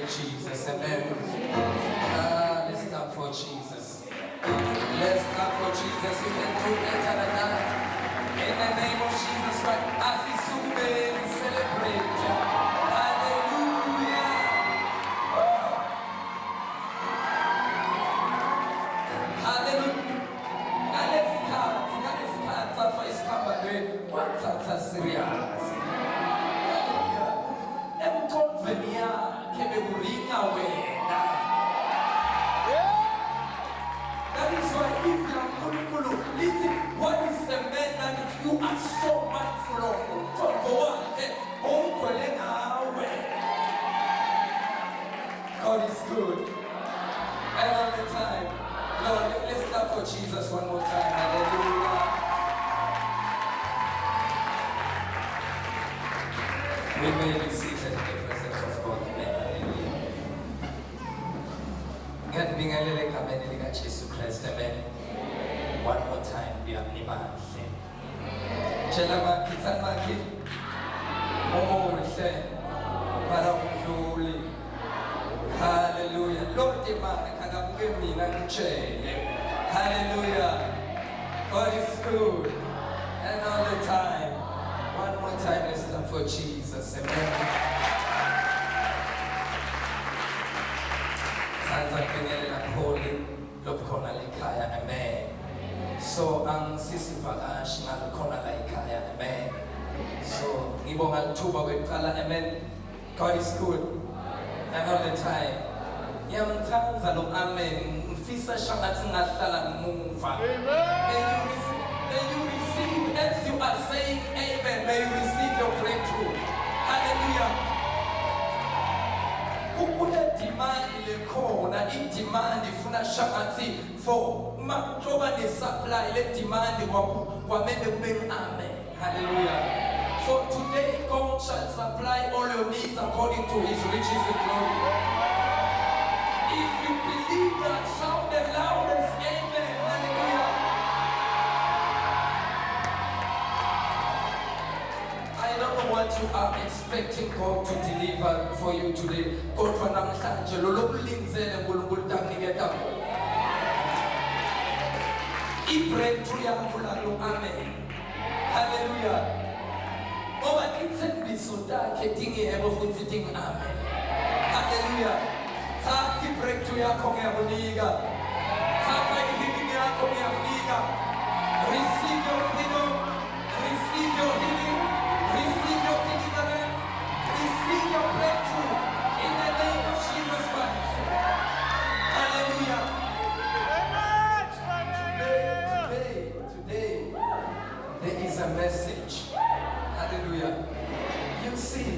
Jesus. Amen. Let's clap for Jesus. Let's clap for Jesus. You can do better than that. In the name of Jesus Christ, as we celebrate. Hallelujah. Hallelujah. Let's start. Safa isikhambane wathatha serious. Emthonveni yakhe bekuringa wena. That is why if uNkulunkulu lithi, what is the man that you are so mindful of? Umthombo wakhe ongcwele ngawe. God is good. And all the time. Lord, let's clap for Jesus one more time. Hallelujah. We may be seated in the presence of God. Amen. Ngiyabingelela egameni likaJesu Kristu. Amen. One more time, ngiyabonga. Tshela makitsana makhe omuhle para umdluli. Hallelujah. Lord imana kangabuke mina ngitshele. Hallelujah. God is good. And all the time. One more time, let's clap for Jesus. Amen. Sanza kwenyelela kholi lobukhona la ekhaya. Amen. So sisivakashi ngalokhona la ekhaya. Amen. So ngibonga lithuba kwekuqala. Amen. God is good. And all the time. Ngiyamthanda lo amen. Ngifisa shangathi ngahlala ngemuva. May you receive as you are saying amen. May you receive your breakthrough. Hallelujah. Kukule demand lekhona, i-demand ifuna shangathi for makuba ne-supply le demand kwamele kube amen. Hallelujah. For today, God shall supply all your needs according to His riches and glory. If you believe that, shout the loudest amen. Hallelujah. I don't know what you are expecting God to deliver for you today. God for namhlanje lo kulingzele uNkulunkulu takuniketa khona. I-breakthrough yakho la lo amen. Hallelujah. Ngoba ithembiso takhe dingiyebo futhi ding amen. Hallelujah. Thatha i-breakthrough yakho ngiyakunika. Thatha i-healing yakho ngiyakunika. Receive your freedom. Receive your healing. Receive your deliverance. Receive your breakthrough in the name of Jesus Christ. Hallelujah. Today, there is a message. Hallelujah. You see,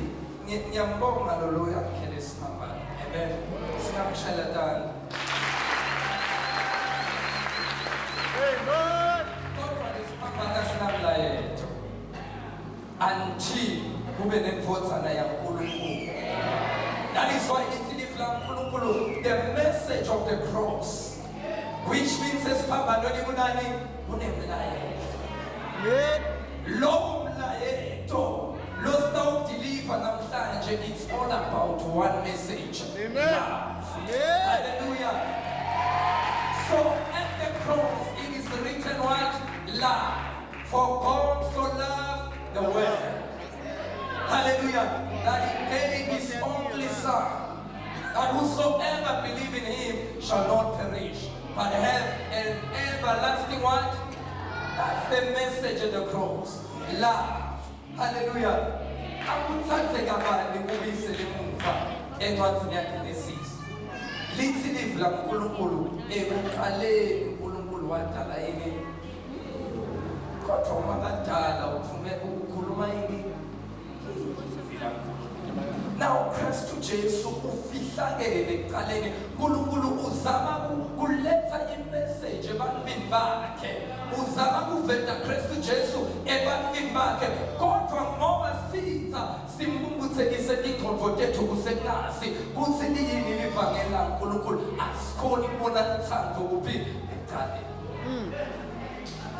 ngiyambonga lo yakhe lesimama. Amen. Singamshela dani. Amen. Kodwa lesimama kasinamlayeto. Until kube nemvodzana yaNkulunkulu. That is why it's in uNkulunkulu, the message of the cross, which means esiphambanweni kunani kunemlayeto. Lo mlayeto lo sitawudeliver namhlanje, it's all about one message. Amen. Hallelujah. So at the cross it is written what? Love. For God so loved the world. Hallelujah. That He gave His only Son, that whosoever believe in Him shall not perish, but have an everlasting what? That's the message of the cross. Love. Hallelujah. Akuthathe kabani kubise limuva encwadini yaGenesis. Lithi livla uNkulunkulu ekuqaleni uNkulunkulu wadala yini. Kodwa uma kadala uthume ukukhuluma yini. Now Kristu Jesu ufihlakele ekuqaleni. uNkulunkulu uzama kuletha imessage ebantwini bakhe. Uzama kuveta Kristu Jesu ebantwini bakhe. Kodwa ngoba sitha simbumbutsekise ingqondo tethu kusenasi kuthi yini livangeli laNkulunkulu asikhoni kubona uthando kuphi eqaleni.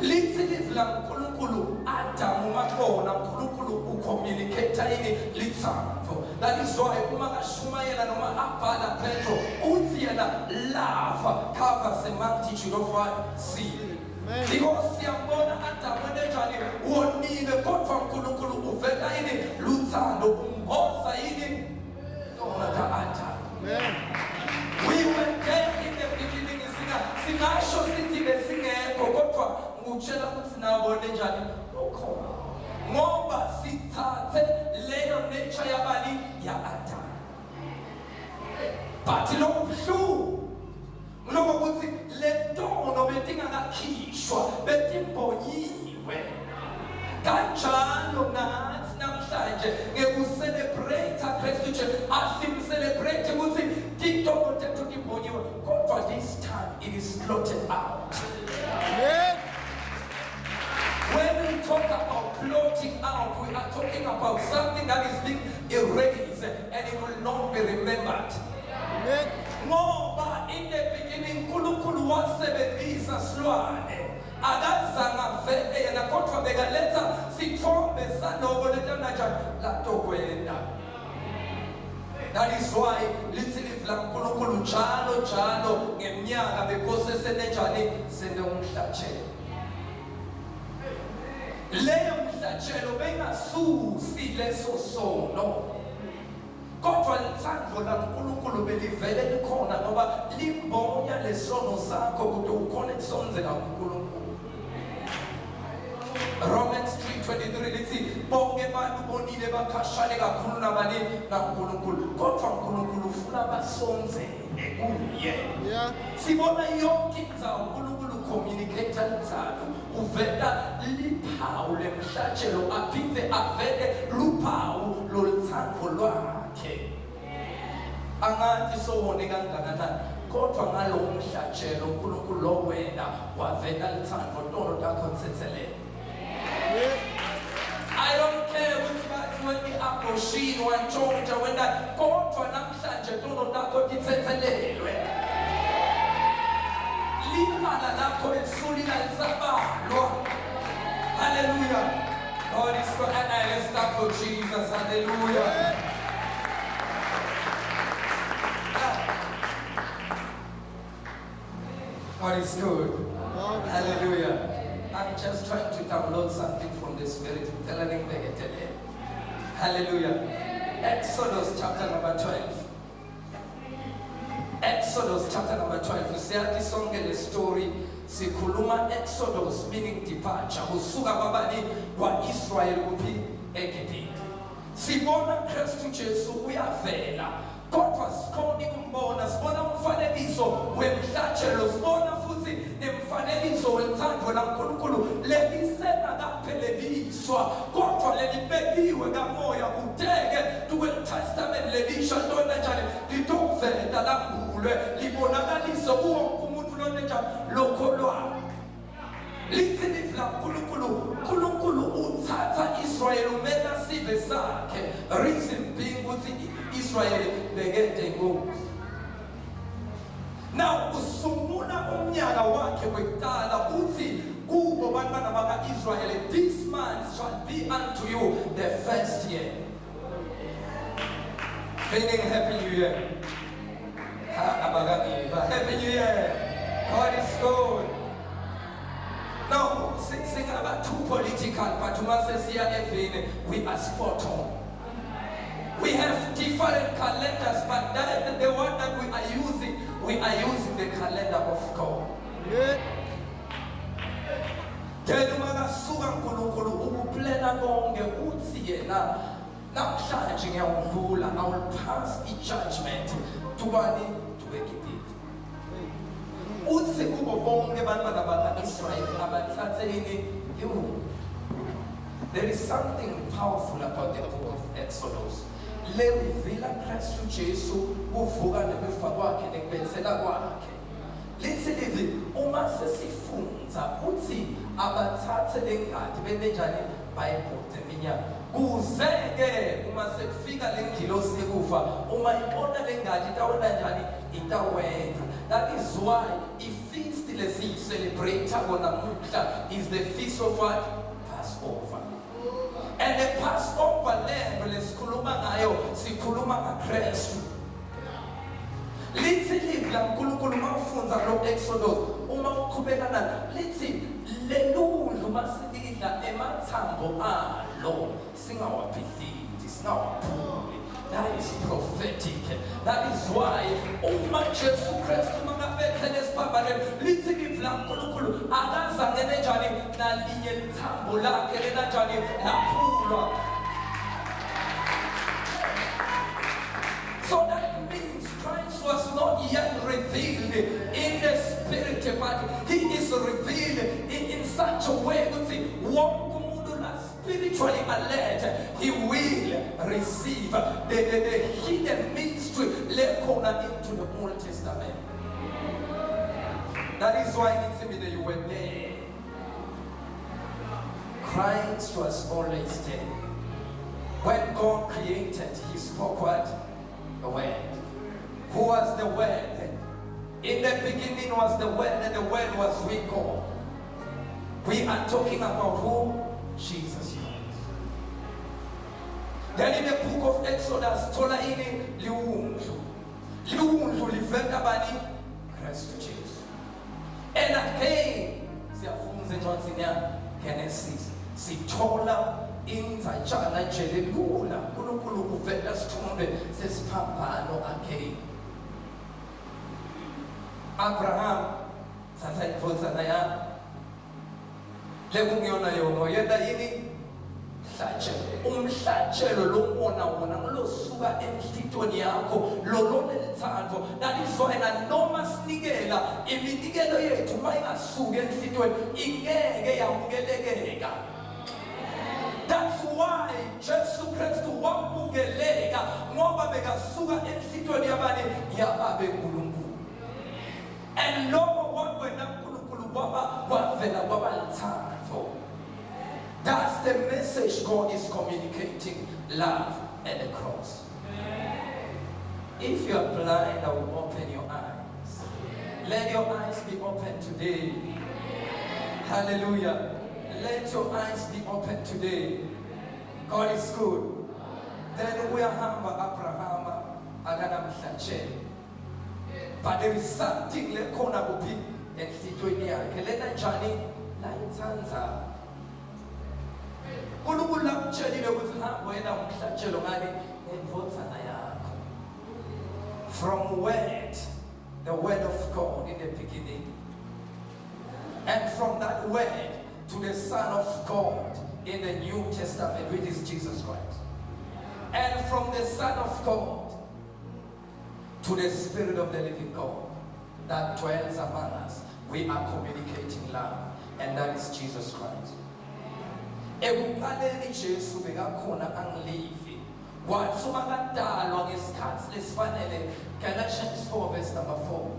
Lithi livla uNkulunkulu Adamu makona uNkulunkulu communicator ini litsandvo. That is why uma kashumayela noma abhala Petro uthi yena love covers a multitude of what? Sin. Because siyambona Adamu enjani wonile kodwa uNkulunkulu uvela yini luthando umboza yini noma ka-Adamu. We were there in the beginning singasho sithi besingekho kodwa ngutshela ukuthi nabone njani ukhona ngoba sithathe leyo nature yabani ya-Adamu. But lokubuhlungu ngoba kuthi le ntono betingakakhishwa betimbonyiwe kanjalo nathi namhlanje ngekuselebrate Kristu Jesu asimcelebrate ukuthi tintono tethu timbonyiwe kodwa this time it is blotted out. When we talk about blotting out, we are talking about something that is being erased and it will not be remembered. Ngoba in the beginning uNkulunkulu wasebenzisa silwane akazange vele yena kodwa bekaletha sithombe saloko letana njani latokwenda. That is why lithi livla uNkulunkulu njalo ngeminyaka because senenjani sende umhlatshelo. Leyo mhlatshelo bengasusi leso sono. Kodwa lithando laNkulunkulu belivele likhona ngoba limbonya lesono sakho ukuthi ukhona ekusonzela uNkulunkulu. Romans 3:23 lithi bonke abantu bonile bakhashane kakhulu nabani naNkulunkulu kodwa uNkulunkulu ufuna basonzele kuye. Sibona yonke indzawo uNkulunkulu communicator lithando uvela liphawu lemhlatshelo aphinde avele luphawu loluthando lwakhe. Angathi sowone kangakanani kodwa ngalo mhlatshelo uNkulunkulu lo wena wavela lithando tono takho tsethelele. I don't care which part when the aposhin wantshontsha wena kodwa namhlanje tono takho titsethelelwe. Limala lakho lisulila lisabalwa. Hallelujah. God is good. And let's start for Jesus. Hallelujah. God is good. Hallelujah. I'm just trying to download something from the Spirit. Hallelujah. Exodus chapter number 12. Exodus chapter number 12. Siyathi sonke le story sikhuluma Exodus meaning departure. Usuka kwabani kwa-Israyeli kuphi eGibhithe. Sibona Kristu Jesu uyavela. Kodwa sikhona ukumbona, sibona umfanekiso wemhlatshelo, sibona futhi nemfanekiso wethando laNkulunkulu lelisengakapheleliswa kodwa lelibekiwe kamoya kudeke tukweli testament lelisha ntona njani litovela lambulwe libonakalise kuwonke umuntu lona njani lokholwayo. Lithi livla uNkulunkulu uthatha Israyeli umela sive sakhe. Reason being ukuthi Israyeli bekede inkosi. Now usungula umnyaka wakhe wekuqala uthi kubo bantwana baka-Israyeli, this month shall be unto you the first year. Meaning Happy New Year. Happy New Year. God is good. Now, sing about too political, but we are spot on. We have different calendars, but that the one that we are using the calendar of God. Makasuka uNkulunkulu ukuplena konke uthi yena namhlanje ngiyawudlula, I will pass the judgment tubani tuweGibhithe. Uthi kubo bonke abantwana baka-Israyeli abathathe ini iwundlu. There is something powerful about the book of Exodus. Le reveala Kristu Jesu uvuka nekufa kwakhe nekubenzela kwakhe. Lithi livi uma sesifunza uthi abathathe lengadi benenjani bayibhude iminyaka kuzeke uma sekufika lengilosi ekufa uma ibona lengadi itawona njani itawenda. That is why ifeast lesiyicelebrate namuhla is the feast of what? Passover. And the Passover Kristu. Lithi live la uNkulunkulu mawufunza lo Exodus uma uqhubekana lithi leludlu masilidla emathambo alo singawabhidliti singawaphuli. That is prophetic. That is why uma Jesu Kristu makafethe lesiphambanweni lithi live la uNkulunkulu akazange nenjani nalinye lithambo lakhe lenanjani laphulwa. So that means Christ was not yet revealed in the spirit, but he is revealed in such a way that spiritually alert, he will receive the hidden ministry into the Old Testament. That is why it seems that you were there. Christ was always there. When God created, he spoke what? The Word. Who was the Word? In the beginning was the Word, and the Word was with God. We are talking about who? Jesus Christ. Then in the book of Exodus, tola ini liwundlu. Liwundlu livela bani? Christ Jesus. And again, siyafunza encwadini ya Genesis, sithola inzatshana nje lelula uNkulunkulu uvela sithombe sesiphambano again. Abraham satha iphosana ya lekungiyona yona yenda yini mhlatshelo umhlatshelo lobona wona ngolosuka emhlitweni yakho lolone lithando. That is why noma sinikela iminikelo yethu mayingasuka emhlitweni ingeke yamukelekeka. That's why Jesu Kristu wamukeleka ngoba bekasuka emhlitweni yabani yababe uNkulunkulu. And lokho kwakwena uNkulunkulu kwaba kwavela kwaba lithando. That's the message God is communicating, love at the cross. If you are blind, I will open your eyes. Let your eyes be open today. Hallelujah. Let your eyes be open today. God is good. Then we are humble Abraham agana mhlatshelo. But there is something lekhona kuphi enhlitweni yakhe lena njani la itsandza. uNkulunkulu lakutshelile ukuthi hamba wena umhlatshelo ngani ngendvodzana yakho. From word, the word of God in the beginning. And from that word to the Son of God in the New Testament, which is Jesus Christ. And from the Son of God to the Spirit of the living God that dwells among us, we are communicating love, and that is Jesus Christ. Ekuqaleni Jesu bekakhona angilivi. Wathi makadalwa ngesikhathi lesifanele, Galatians 4 verse number 4.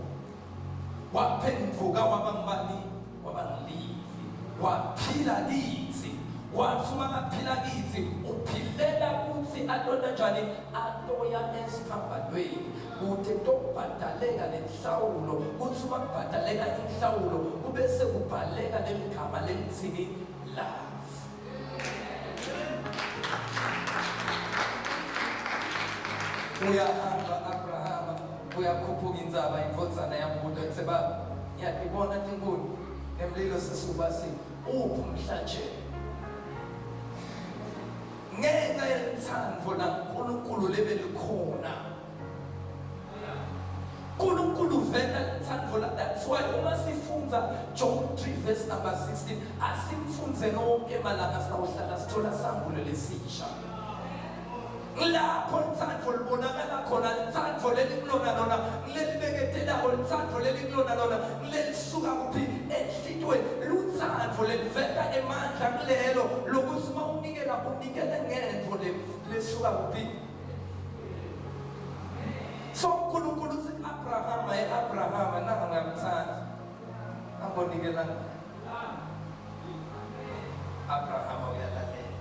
Waphenduka waba ngubani? Waba ngilivi. Waphila kithi. Wathi makaphila kithi uphilela kuthi adonda njani? Atoya esiphambanweni. Kude tokubhadaleka lenhlawulo. Kuthi makubhadaleka inhlawulo kube sekubhaleka leligama lelithini? Love. Uyahamba Abraham, uyakhuphuka inzaba imvodzana yambuto ethi baba, ngiyakubona tinkuni emlilo sesubasi uphi umhlatshelo. Ngenxa yelithando laNkulunkulu lebelikhona. uNkulunkulu vele lithando la. That's why uma sifunza John 3 verse number 16 asimfunze lonke malanga sawuhlala sithola sambulo lesisha. Lapho lithando libonakala khona, lithando lelikulona lona lelibeketelayo, lithando lelikulona lona lelisuka kuphi enhlitweni. Luthando lelivela emandla kulelo lokuthi uma unikela unikele ngento lesuka kuphi. So uNkulunkulu uthi Abraham nanga ngamthanda angonikela Abraham uyalalela.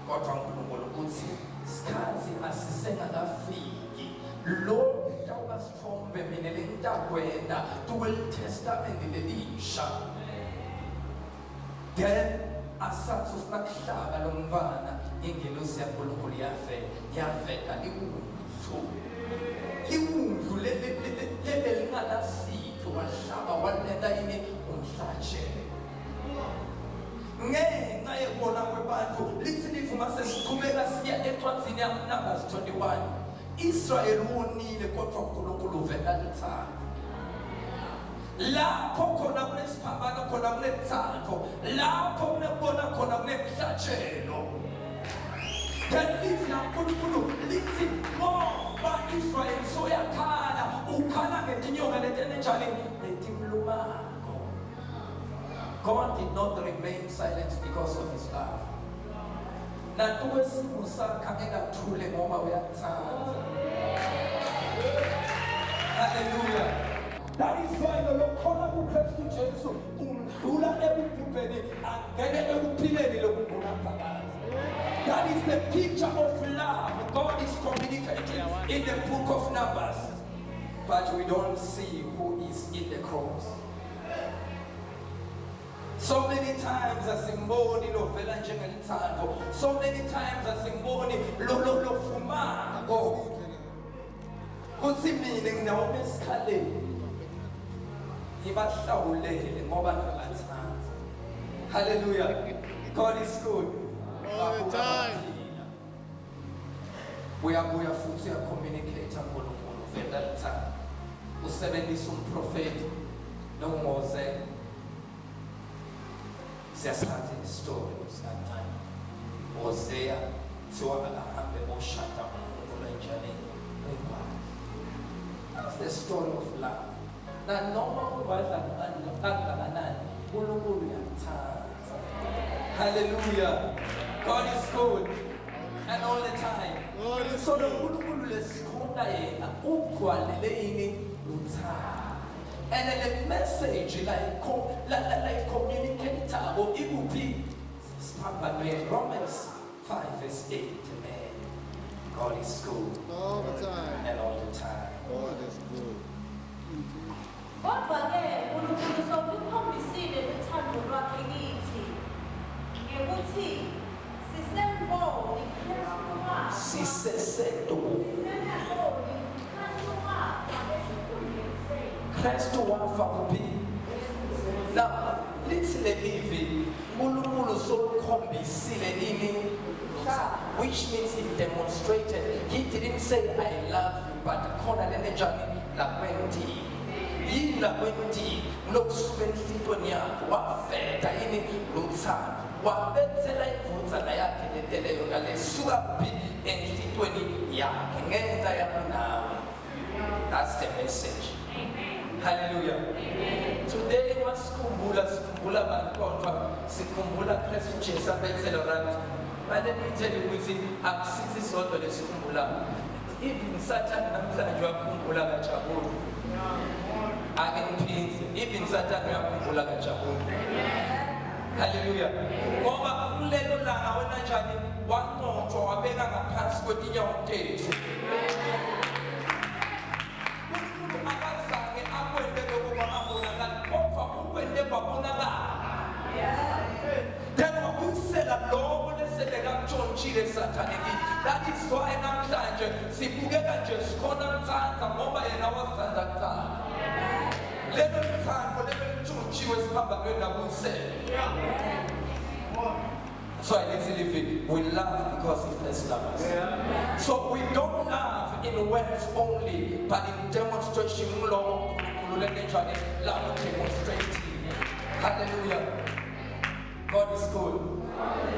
Kodwa uNkulunkulu uthi isikhathi asisengakafiki lo mntawasithombe mina lengitakwenda tuwel testament lelisha. Then asathi usinakuhlaba lo mfana ingelosi yaNkulunkulu yavela liwundlu lele linganasipho wahlaba waletha yini umhlatshelo ngenxa yekona kwebantu lithi livuma sesiqhubeka siya encwadzini yaNumbers 21 Israel wonile kodwa uNkulunkulu uvela lithanda lapho khona kunesiphambano khona kunethando lapho kunebona khona kunemhlatshelo kanti uNkulunkulu lithi ngoba Israel soyakhala ukhala ngetinyoka letenenjani letimlumako. God did not remain silent because of his love. Natuwe simo sakha engathule ngoba uyakuthanda. Hallelujah. That is why lokhona kuKristu Jesu umdlula ebubhubheni angene ekuphileni lokungena phakathi. That is the picture of love God is communicating in the book of Numbers. But we don't see who is in the cross. So many times asimboni lovela njengelithando. So many times asimboni lo fumako. Kuthi mina nginawo esikhaleni. Ibahlawulele ngoba ngabathanda. Hallelujah. God is good. All the time. Uyabuya futhi uyacommunicate uNkulunkulu vela lithanda. Usebenzisa umprofeti noMose. Siyasathi istory usiyancane. Hosea thiwa akahambe boshada uNkulunkulu enjani enkwazi. That's the story of love. Na noma ubadla kangakanani uNkulunkulu uyakuthanda. Hallelujah. God is good and all the time. So uNkulunkulu lesikhona yena ugcwalele yini uthando. And then the message like communicator or it will be Romans 5 verse 8. Amen. God is good All the time. and all the time. God is good. Kodwa-ke uNkulunkulu sokukhombisile uthando lwakhe kithi ngekuthi sisemboni Kristu wakhe. Kristu wafa kuphi? Now, lithi lelivi uNkulunkulu sokukhombisile ini which means he demonstrated. He didn't say I love you but khona lena njani lakwenti yini lakwenti lokusuka enhlitweni yakho wafeta yini lothando wabethela imvuthana yakhe leteleyo ngalesuka kuphi enhlitweni yakhe ngenxa yakho nawe. That's the message. Hallelujah. Today sikhumbula abantu kodwa sikhumbula Kristu Jesu abethela abantu. But let me tell you ukuthi akusithi sodwa lesikhumbula. Even Satan namhlanje uyakhumbula kajabule. Ake ngiphinde. Even Satan uyakhumbula kajabule. Hallelujah. Ngoba kulelo langa wena njani waqoqwa wabeka ngaphansi kwetinyawo tethu. That is why namhlanje sibukeka nje sikhona mthanda ngoba yena wasithanda kuqala. Lelo thando lelo litshontshiwe sihamba kwenabusele. So I need to live it. We love because he first loved us. So we don't love in words only, but in demonstration. Love demonstrating. Hallelujah. God is good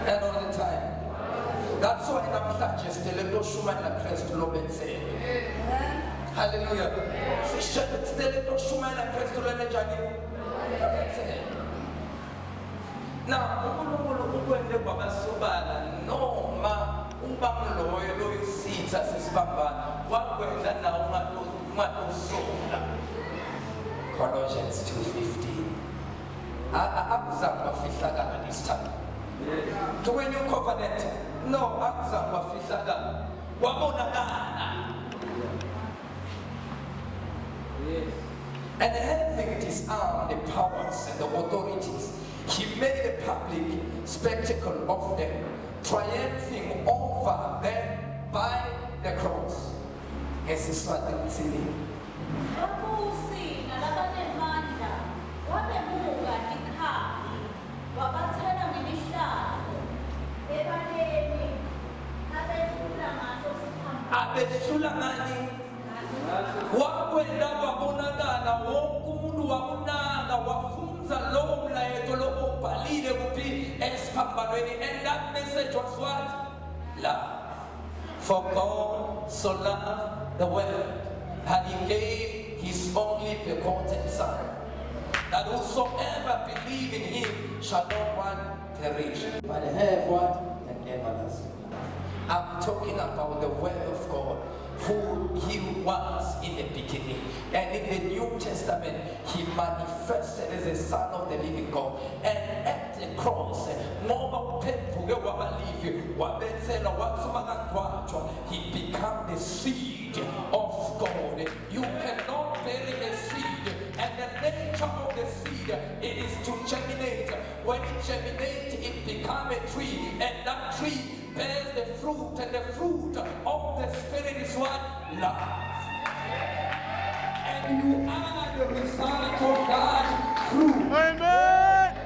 and all the time. That's why namhlanje sitele shumana Kristu lobenzele. Hallelujah. Sitele shumana Kristu lenjani lobenzele. Now, uNkulunkulu ukwende kwabasobala noma ubamloyo loyisitha sesibambana wakwenda nawo ungatosula. Colossians 2:15. Akuzange wafihlakala this time. To when you covenant, no, akuzange wafihlakala. Wabonakala. And having disarmed the powers and the authorities, he made it public, spectacle of them triumphing over them by the cross. Ngesiswati Ababusi nalabanemandla wabemuka ikhaya wabathela ngemishado ebaleni abehlula ngaso sikhamba abehlula ngani wakwenda wabonakala wonke umuntu wabonaka wafunza lowo mlayeto lowo ubhalile kuphi esiphambanweni, and that message was what? Love. For God so loved the world that he gave his only begotten Son, that whosoever believe in him shall not one perish, but have what? An everlasting life. I'm talking about the word of God, who he was in the beginning. And in the New Testament, he manifested as the Son of the living God. And at the cross, he became the seed of God. You cannot bury the seed, and the nature of the seed, it is to germinate. When it germinates, it becomes a tree, and that tree bears the fruit, and the fruit of the Spirit is what? Love. And you are the result of that fruit. Amen.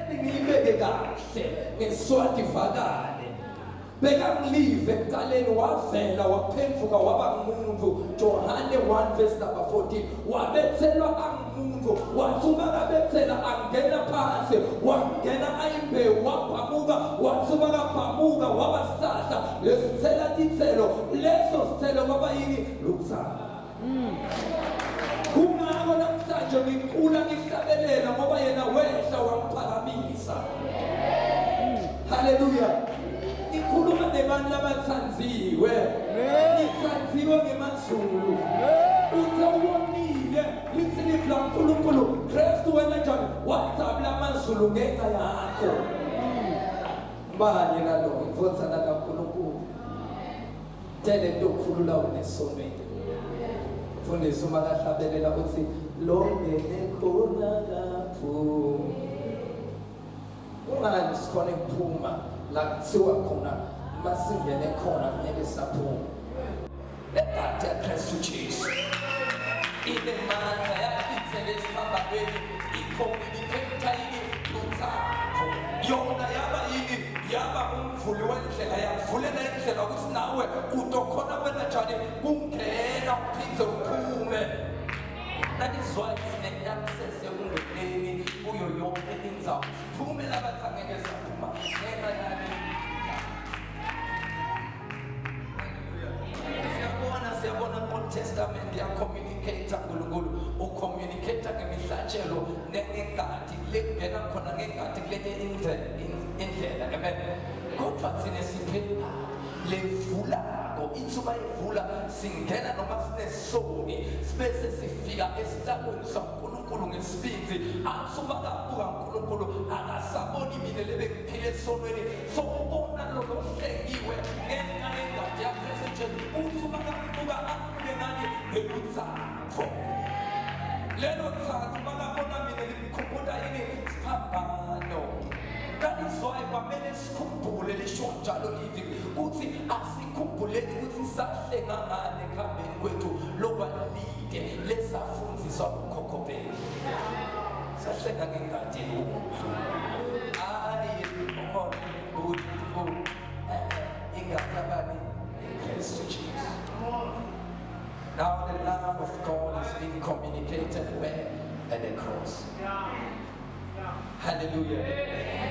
Ngibeke kahle ngeswathi vakane bekamlive ekuqaleni wavela waphenduka waba ngumuntu. Johane 1 verse number 14, wabethelwa angumuntu, wathuma kabethela angena phansi, wangena ayimbewu, wabhamuka, wathuma kabhamuka waba sihlahla lesithela tithelo, leso sithelo kwaba yini? Luthando. Kungako namhlanje ngikhula ngihlabelela ngoba yena wehla wangiphakamisa. Hallelujah. Ngikhuluma nebantu abathanziwe. Ngithanziwe ngemazulu. Uthe uwonile lithi la uNkulunkulu Kristu wena njani wathapula amazulu ngenxa yakho. Mbani nalo ngivotana kaNkulunkulu. Tele ntokhulula unesomeni. Fundisa uma kahlabelela ukuthi longene khona lapho. Ungani sikhona ukuphuma la kuthiwa khona masingene khona ngeke saphuma. Ebhadi yaKristu Jesu inemandla yakhe lesihamba kweli icommunicate yini luthapho. Yona yaba yini? Yaba umvuli wendlela, yavulela indlela ukuthi nawe utokhona wena njani kungena uphinde uphume. That is why sine-access ekungeneni kuyo yonke indzawo. Phume labathi angeke saphuma ngenxa yani. Siyabona Old Testament communicate uNkulunkulu ucommunicate ngemihlatshelo nengengadi lekungena khona ngengadi kulenye indlela. Amen. Kodwa thina siphela levulako ithuba ivula singena noma sinesoni sibese sifika esihlakweni saNkulunkulu ngesibindi. Asuba kabuka uNkulunkulu akasaboni mina lebengiphile esonweni sokubona lo hlengiwe ngenxa yengadi yaKristu Jesu. Uthuba kabuka akuye ngani ngeluthapho. Lelo thapho bakabona mina likukhumbula yini siphambano. That is why kwamele sikhumbule lisho njalo lithi uthi asikhumbuleni ukuthi sahlenga ngane ekuhambeni kwethu lokwalide lesafundziswa ukhokho bethu. Sahlenga ngengadi hayi ingakabani iKristu Jesu. Now the love of God is being communicated where? At the cross. Hallelujah.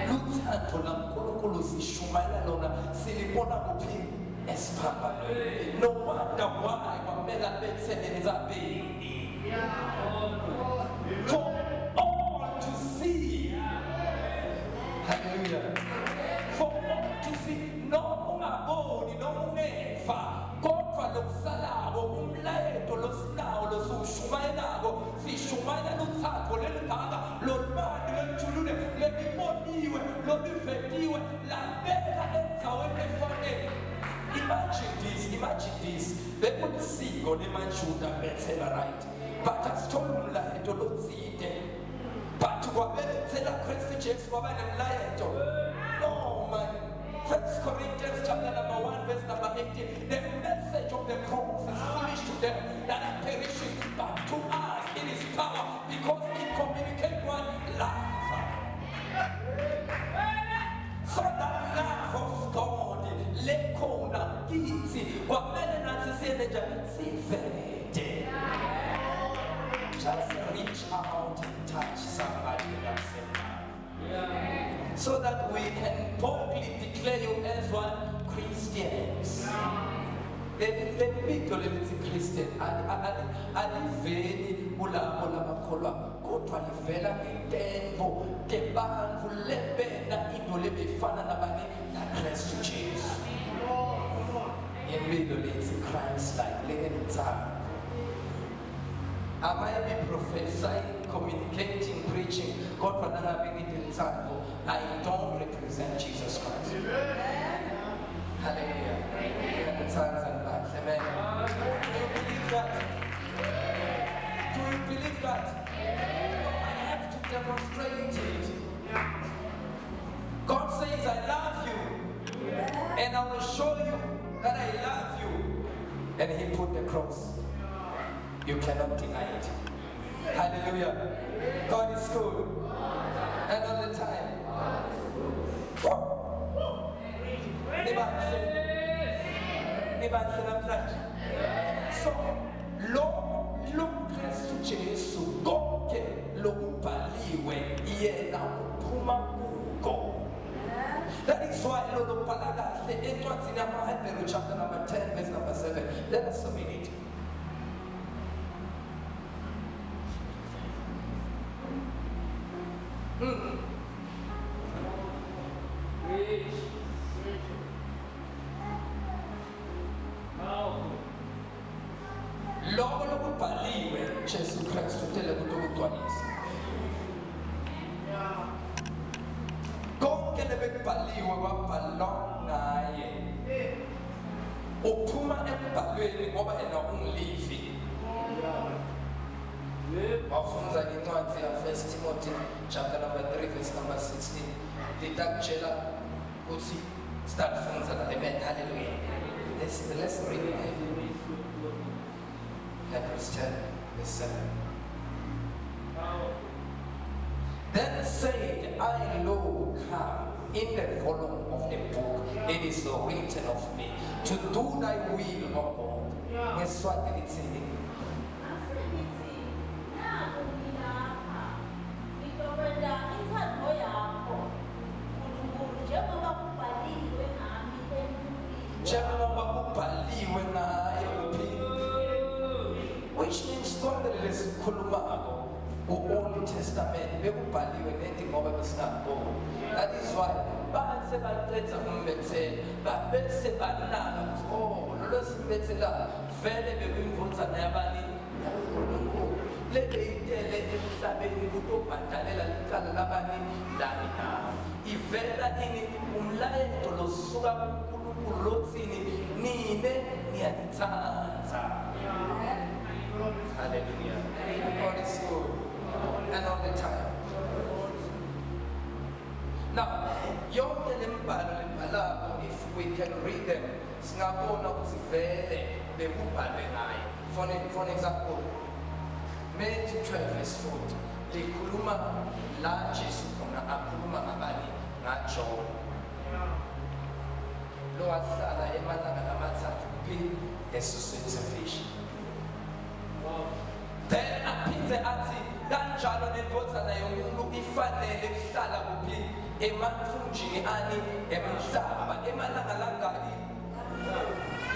Luthando laNkulunkulu sishumayela lona silibona kuphi? Esiphambanweni. No wonder why kwamela bethele ndzabeni. For all to see. Hallelujah. For all to see. No ungaboni, no ungeva. Kodwa lokusalako umlayeto losinawo losushumayelako sishumayela luthando lelingaka lolubani lelujulule lebiboniwe lobivetiwe labeka endzaweni efanele. Imagine this. Bekulisiko lemaJuda bethela right, but asithola umlayeto lotsite, but kwabethela Kristu Jesu kwaba nemlayeto 1 Corinthians chapter number 1 verse number 18. The message of the cross is foolish to them that are perishing, but to us it is power, because it communicates one life. So that love of God, lekona kithi kwamele nathi siyenja sivete. Just reach out and touch somebody that's in love, so that we can boldly declare you as one Christians. The people lithi Christian aliveli kulabo labakholwa, kodwa livela ngentembo kebantfu lebena into lebefana nabani naKristu Jesu. Impilo lithi Christ like lengentsana. I might be prophesying, communicating, preaching, kodwa nangabe ngidentsando, I don't represent Jesus Christ. Hallelujah. Amen. Do you believe that? Do you believe that? I have to demonstrate it. God says, I love you, and I will show you that I love you. And He put the cross. You cannot deny it. Hallelujah. God is good. And all the time. So, lo Kristu Jesu konke lokubhaliwe yena uphuma kuko. That is why lo bhala kahle encwadini yamaHebheru chapter number 10 verse number 7. Let us submit it. Loko lokubhaliwe Jesu Kristu tele kutokugcwalisa. Konke lebekubhaliwe kwabhalwa naye. Uphuma embhalweni ngoba yena ungilivi. Wafunza incwadi ya 1 Timothy chapter number 3 verse number 16. Litakutshela ukuthi start funza la amen. Hallelujah. Let's read it. Hebrews 10 verse 7. Then said I, Lord, come. In the volume of the book it is written of me to do thy will, O God. Ngeswati lithi which means konke lesikhulumako u-Old Testament bekubhaliwe nethi ngoba besingaboni. That is why base baqedza umbethelo babese banaka ukuthi lolo simbethela vele bekuyimvunzana yabani yaNkulunkulu lebeyitele emhlabeni kutobhadalela licala labani lani na ivela ini umlayezo losuka kuNkulunkulu lothini nine niyalithanda. Hallelujah. God is good and all the time. Now, yonke lembhalo lebhalako, if we can read them, singabona ukuthi vele bekubhalwe ngaye. For example, Matthew 12 verse 40 likhuluma la Jesu khona akhuluma ngabani ngaJohn lo wahlala emalanga amathathu kuphi esiswini sefishi. Then aphinde athi kanjalo nendodana yomuntu ifanele kuhlala kuphi emathunjini ani emhlaba emalanga langaki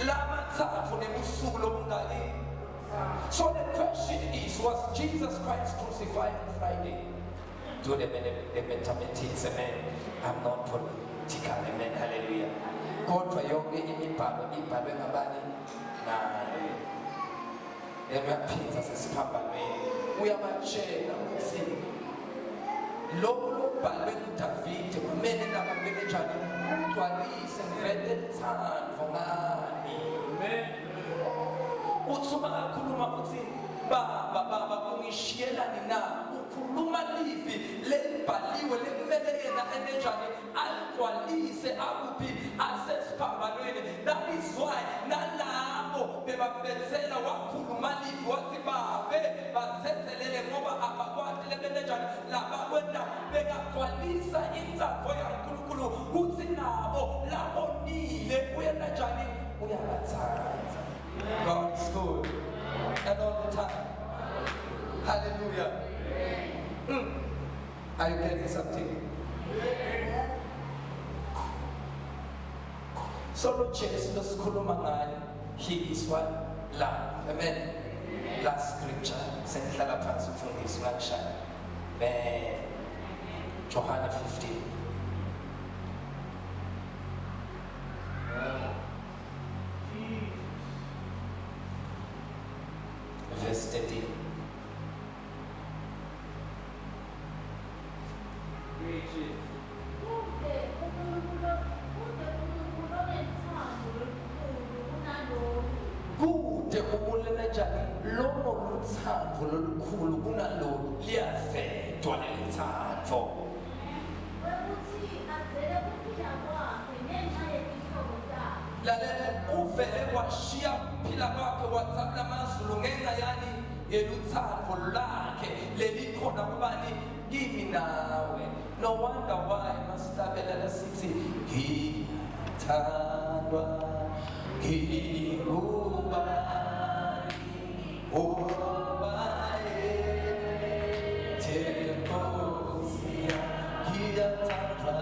lamathathu nebusuku lobungaki. So the question is, was Jesus Christ crucified on Friday? Do the mathematics, amen. I'm not political, amen. Hallelujah. God for yonke imibhalo ibhalwe ngabani naye. Emaphinza sesiphambanweni uyabatshela ukuthi lokho lokubhalwe nguDavide kumele nababele njani ugcwalise ngivele thando ngani. Amen. Uthi uma akhuluma ukuthi baba kungishiyelani na ukhuluma livi lebhaliwe lekumele yena enenjani aligcwalise akuphi why nalabo bebambethela wakhuluma livi wathi babe bathethelele ngoba abakwati lebenenjani labakwenda bekagcwalisa inzalo yaNkulunkulu kuthi nabo labonile uyenenjani uyabathanda. God is good and all the time. Hallelujah. Are you getting something? So Lord Jesus, He is what? Love. Amen. Last scripture. Senhlala phansi ufundise ngakashaya. John 15. Verse 13. Kude ubulele njani lono luthando lolukhulu kunalo liyavedwa lelithando. Lalela uvele washiya ukuphila kwakhe wathanda amazulu ngenxa yani yeluthando lakhe lelikhona kubani kimi nawe. No wonder why masihlabelela sithi ngithandwa ngingubani obaye Nkosi ngiyathandwa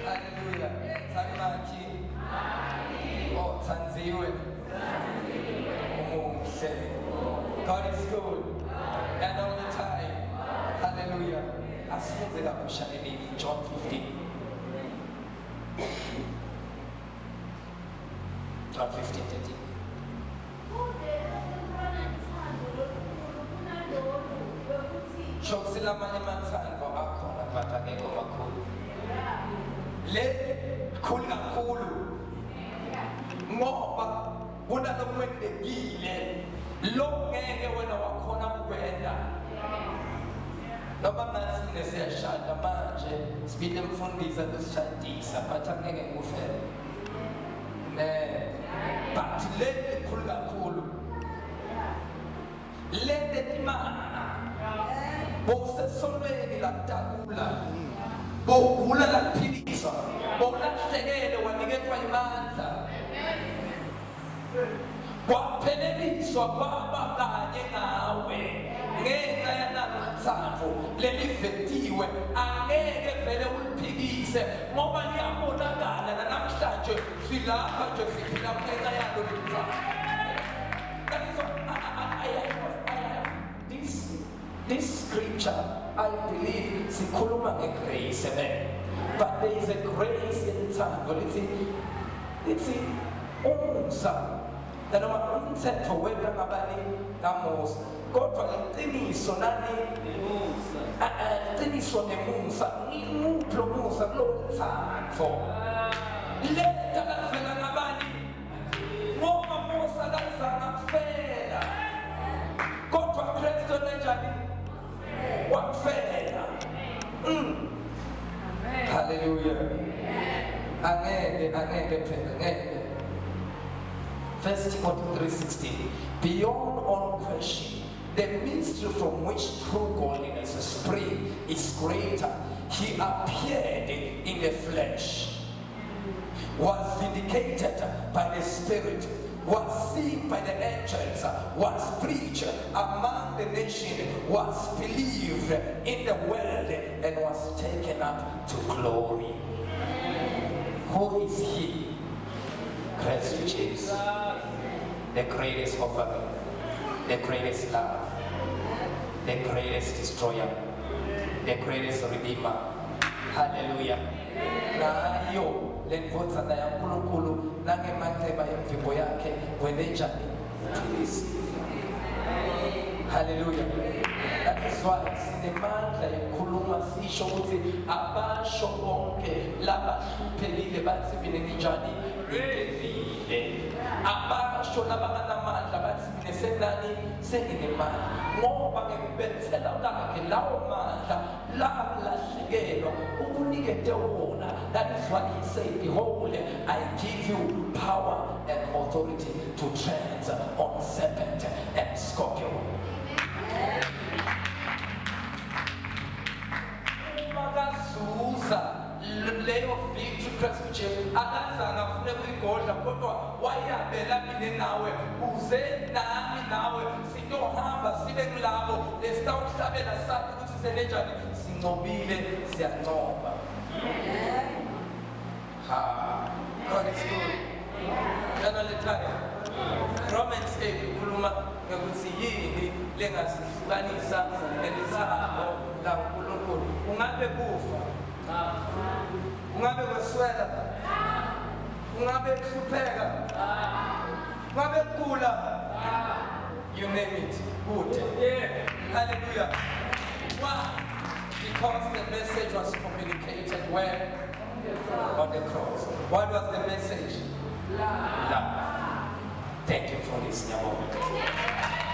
Hallelujah. Tanmaki. Oh, tanziwe. God is good and all the time. Hallelujah. Asifunze kabusha lelivi John 15. John 15:13. Shokusila amanye amathando akhona but angekho makhulu. Le khulu kakhulu ngoba kunalokwendekile lo ngeke wena wakhona ukwenza. Noma ngathi nesiyashada manje sibile mfundisa kusishadisa but angeke ngufele. But le khulu kakhulu le detimana bosesonweni lakudakula bogula lakuphilisa bolahlekelwe waniketwa imandla kwapheleliswa kwaba kanye nawe ngenxa yanalo uthando lelivetiwe angeke vele uliphikise ngoba liyabonakala namhlanje silapha nje siphila ngenxa yalo uthando. That is what I have this scripture I believe sikhuluma ngegrace, amen. But there is a grace in time. It's umusa. Noma umthetho wethu ngabani namusa. Kodwa iqiniso nani umusa. Iqiniso nemusa. Ngimuphi lo musa kulomthando. Letha kavela ngabani? Ngoba musa kazange kufela. Kodwa Kristu nenjani? Wakufela. Hallelujah. Angeke phela ngeke. 1 Timothy 3:16. Beyond all question, the mystery from which true godliness springs is greater. He appeared in the flesh, was vindicated by the Spirit, was seen by the angels, was preached among the nations, was believed in the world, and was taken up to glory. Who is he? Christ Jesus, the greatest offer, the greatest love, the greatest destroyer, the greatest redeemer. Hallelujah. Nayo lenvodzana yaNkulunkulu nangemanxeba yemvimbo yakhe wenenjani uphilisi. Hallelujah. That is why sinemandla yokukhuluma sisho ukuthi abasho bonke labahluphekile bathi mina nginjani ngiphelile. Abasho labanganamandla bathi mina senani senginemandla ngoba ngikubethela kakhe lawo mandla lalahlekelwa ukunikete wona. That is why he said, behold, I give you power and authority to tread on serpent and scorpion. Magazuza leyo victory Kristu Jesu akazange afune kuyigodla kodwa wayabela mina nawe uze nami nawe sitohamba sibe kulabo lesitawuhlabela sathi ukuthi senenjani sincobile siyancoba. God is good. Jana letaya Romans 8 ukhuluma ngokuthi yini lengasihlukanisa nelithabo la uNkulunkulu. Ungabe kufa, ungabe kweswela, ungabe kuhlupheka, ungabe kugula, you name it, good. Hallelujah. Why? Because the message was communicated where? On the cross. What was the message? Love. Thank you for this, Nyabo.